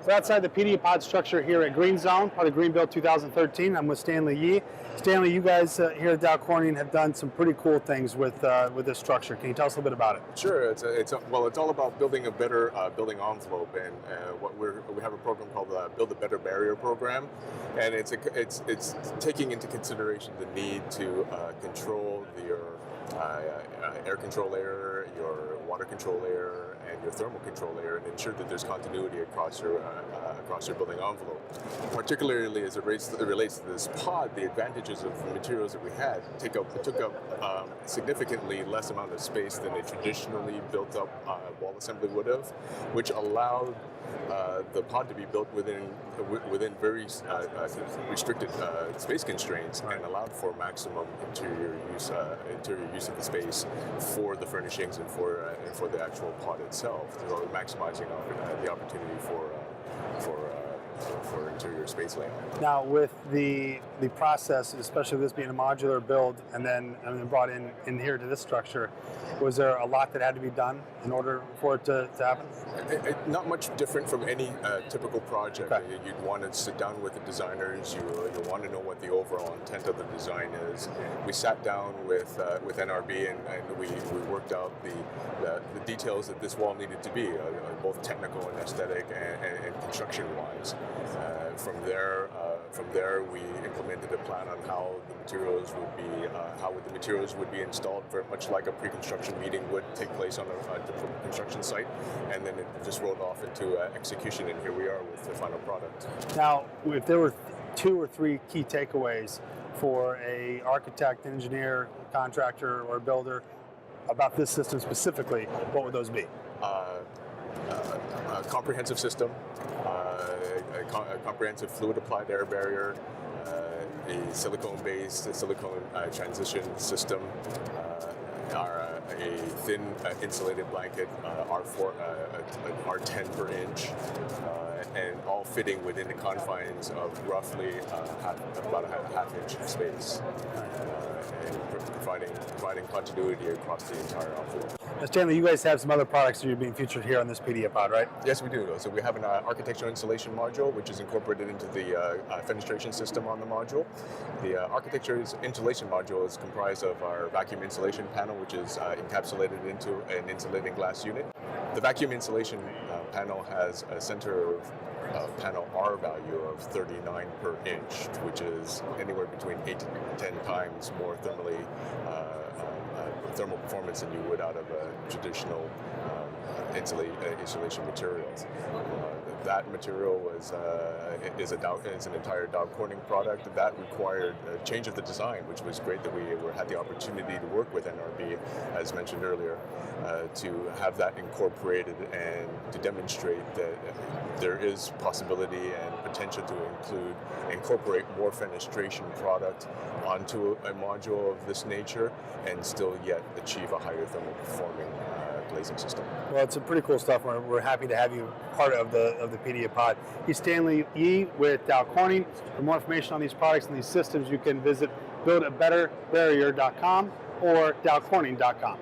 We're outside the Pedia-Pod structure here at Green Zone, part of Greenbuild 2013. I'm with Stanley Yee. Stanley, you guys here at Dow Corning have done some pretty cool things with this structure. Can you tell us a little bit about it? Sure. It's all about building a better building envelope, and we have a program called Build a Better Barrier program, and it's taking into consideration the need to control your air control layer, your water control layer, and your thermal control layer, and ensure that there's continuity across your building envelope. Particularly as it relates to this pod, the advantages of the materials that we had took up significantly less amount of space than a traditionally built up wall assembly would have, which allowed the pod to be built within very restricted space constraints, and allowed for maximum interior use of the space for the furnishings and for the actual pod itself, so maximizing the opportunity for interior space layout. Now, with the process, especially this being a modular build and then brought in here to this structure, was there a lot that had to be done in order for it to happen? Not much different from any typical project. Okay. You'd want to sit down with the designers. You want to know what the overall intent of the design is. We sat down with NRB and we worked out the details that this wall needed to be, both technical and aesthetic and construction-wise. From there, we implemented a plan on how the materials would be installed, very much like a pre-construction meeting would take place on a construction site, and then it just rolled off into execution, and here we are with the final product. Now, if there were 2 or 3 key takeaways for a architect, engineer, contractor, or builder about this system specifically, what would those be? A comprehensive system, a comprehensive fluid-applied air barrier, a silicone-based silicone transition system, a thin insulated blanket, R10 per inch, and all fitting within the confines of roughly about a half inch of space, and providing continuity across the entire envelope. Now, Stanley, you guys have some other products that are being featured here on this Pedia-Pod, right? Yes, we do. So we have an architectural insulation module, which is incorporated into the fenestration system on the module. The architectural insulation module is comprised of our vacuum insulation panel, which is encapsulated into an insulating glass unit. The vacuum insulation panel has a center of panel R value of 39 per inch, which is anywhere between 8 to 10 times more thermal performance than you would out of a traditional insulation materials. That material is an entire Dow Corning product. That required a change of the design, which was great that we had the opportunity to work with NRB, as mentioned earlier, to have that incorporated and to demonstrate that there is possibility and potential to incorporate more fenestration product onto a module of this nature and still yet achieve a higher thermal performing glazing system. Well, it's a pretty cool stuff. We're happy to have you part of the Pedia-Pod. He's Stanley Yee with Dow Corning. For more information on these products and these systems, you can visit buildabetterbarrier.com or dowcorning.com.